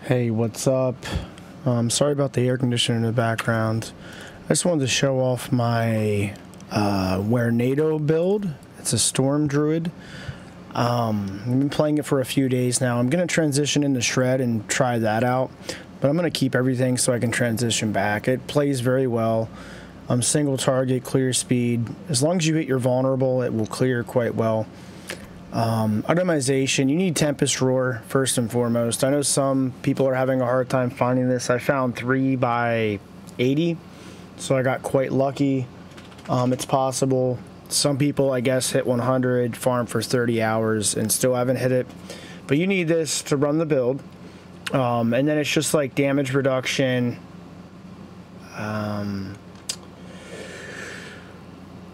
Hey, what's up? Sorry about the air conditioner in the background. I just wanted to show off my Werenado build. It's a Storm Druid. I've been playing it for a few days now. I'm going to transition into Shred and try that out, but I'm going to keep everything so I can transition back. It plays very well. Single target, clear speed. As long as you hit your vulnerable, it will clear quite well. Itemization, you need Tempest Roar first and foremost. I know some people are having a hard time finding this. I found 3 by 80, so I got quite lucky. It's possible. Some people, I guess, hit 100, farm for 30 hours, and still haven't hit it. But you need this to run the build. And then it's just like damage reduction.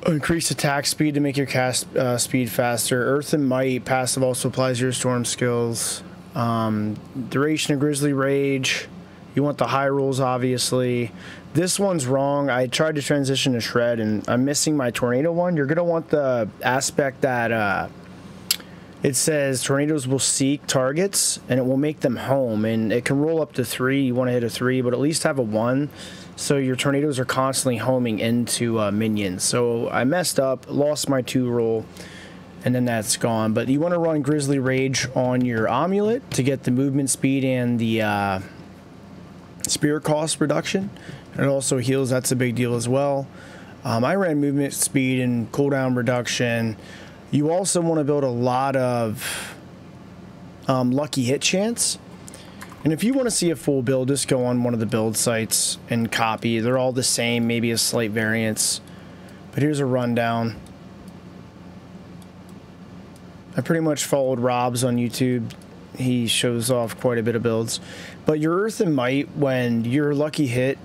Increase attack speed to make your cast speed faster. Earth and Might passive also applies to your storm skills. Duration of Grizzly Rage. You want the high rolls, obviously. This one's wrong. I tried to transition to Shred, and I'm missing my Tornado one. You're going to want the aspect that it says tornadoes will seek targets, and it will make them home. And it can roll up to 3. You want to hit a 3, but at least have a 1. So your tornadoes are constantly homing into minions. So I messed up, lost my 2 roll, and then that's gone. But you want to run Grizzly Rage on your amulet to get the movement speed and the spirit cost reduction. It also heals, that's a big deal as well. I ran movement speed and cooldown reduction. You also want to build a lot of lucky hit chance. And if you want to see a full build, just go on one of the build sites and copy. They're all the same, maybe a slight variance. But here's a rundown. I pretty much followed Rob's on YouTube. He shows off quite a bit of builds. But your Earth and Might, when your lucky hit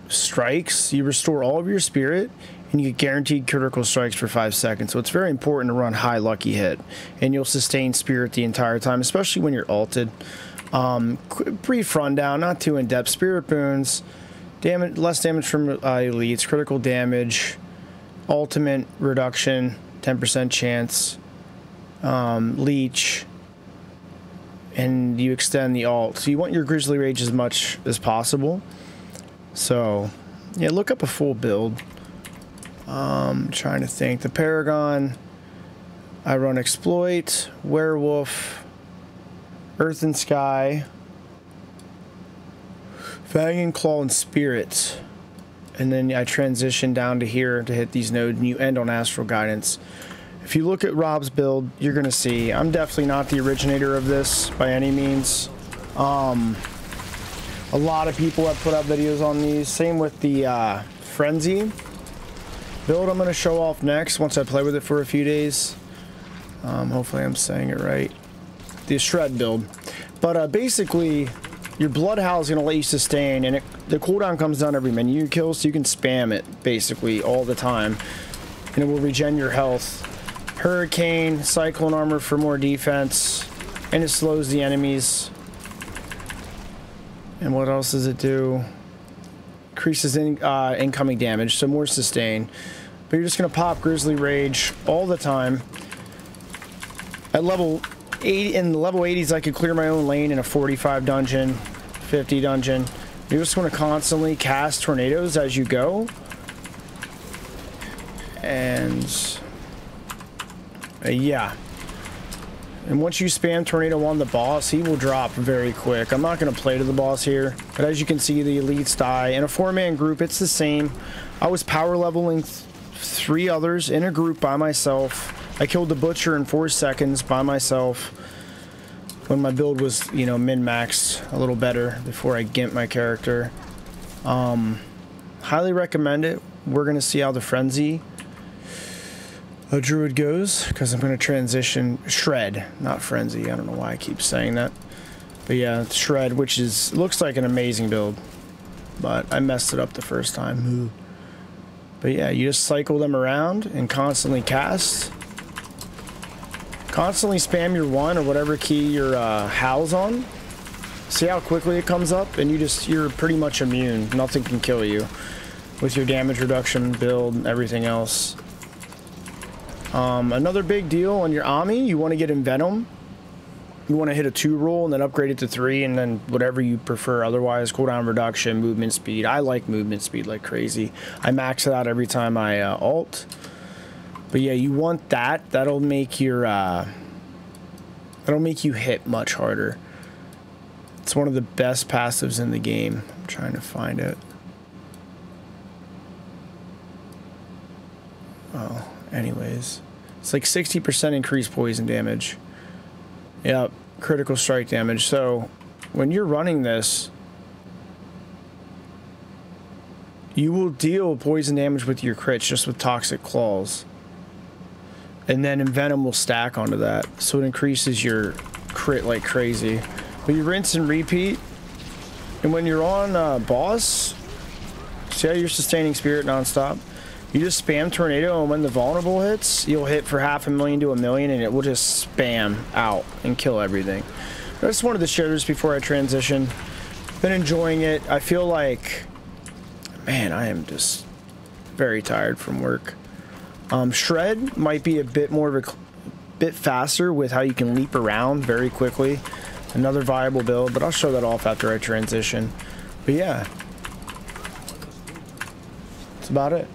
strikes, you restore all of your spirit, and you get guaranteed critical strikes for 5 seconds. So it's very important to run high lucky hit. And you'll sustain spirit the entire time, especially when you're ulted. Brief rundown, not too in-depth. Spirit boons, damage, less damage from elites, critical damage, ultimate reduction, 10% chance, leech, and you extend the ult. So you want your Grizzly Rage as much as possible. So yeah, look up a full build. Trying to think. The Paragon, I run Exploit, Werewolf, Earth and Sky, Fang and Claw, and Spirit. And then I transition down to here to hit these nodes, and you end on Astral Guidance. If you look at Rob's build, you're going to see I'm definitely not the originator of this by any means. A lot of people have put up videos on these. Same with the Frenzy build I'm going to show off next once I play with it for a few days. Hopefully I'm saying it right. The Shred build. But basically, your Blood Howl is going to let you sustain, and the cooldown comes down every minion you kill, so you can spam it basically all the time, and it will regen your health. Hurricane, Cyclone Armor for more defense, and it slows the enemies. And what else does it do? Increases incoming damage, so more sustain. But you're just going to pop Grizzly Rage all the time. At level 80, in the level 80s, I could clear my own lane in a 45 dungeon, 50 dungeon. You just want to constantly cast tornadoes as you go. And yeah. And once you spam tornado on the boss, he will drop very quick. I'm not going to play to the boss here, but as you can see, the elites die. In a 4-man group, it's the same. I was power leveling 3 others in a group by myself. I killed the Butcher in 4 seconds by myself when my build was, you know, min-maxed a little better before I gimped my character. Highly recommend it. We're going to see how the Frenzy Druid goes, because I'm going to transition Shred, not Frenzy. I don't know why I keep saying that. But yeah, Shred, which looks like an amazing build, but I messed it up the first time. But yeah, you just cycle them around and constantly cast. Constantly spam your 1 or whatever key your howl's on. See how quickly it comes up, and you're pretty much immune. Nothing can kill you with your damage reduction build and everything else. Another big deal on your Ami, you want to get Envenom. you want to hit a 2 roll and then upgrade it to 3, and then whatever you prefer otherwise, cooldown reduction, movement speed. I like movement speed like crazy. I max it out every time I alt. But yeah, you want that. That'll make your that'll make you hit much harder. It's one of the best passives in the game. I'm trying to find it. Oh, anyways. It's like 60% increased poison damage. Yep, critical strike damage. So when you're running this, you will deal poison damage with your crits just with toxic claws. And then Envenom will stack onto that. So it increases your crit like crazy. But you rinse and repeat. And when you're on boss, see how you're sustaining spirit nonstop? You just spam Tornado, and when the vulnerable hits, you'll hit for 500,000 to 1 million, and it will just spam out and kill everything. I just wanted to share this before I transition. Been enjoying it. I feel like, man, I am just very tired from work. Shred might be a bit more of a bit faster with how you can leap around very quickly. Another viable build, but I'll show that off after I transition. But yeah, that's about it.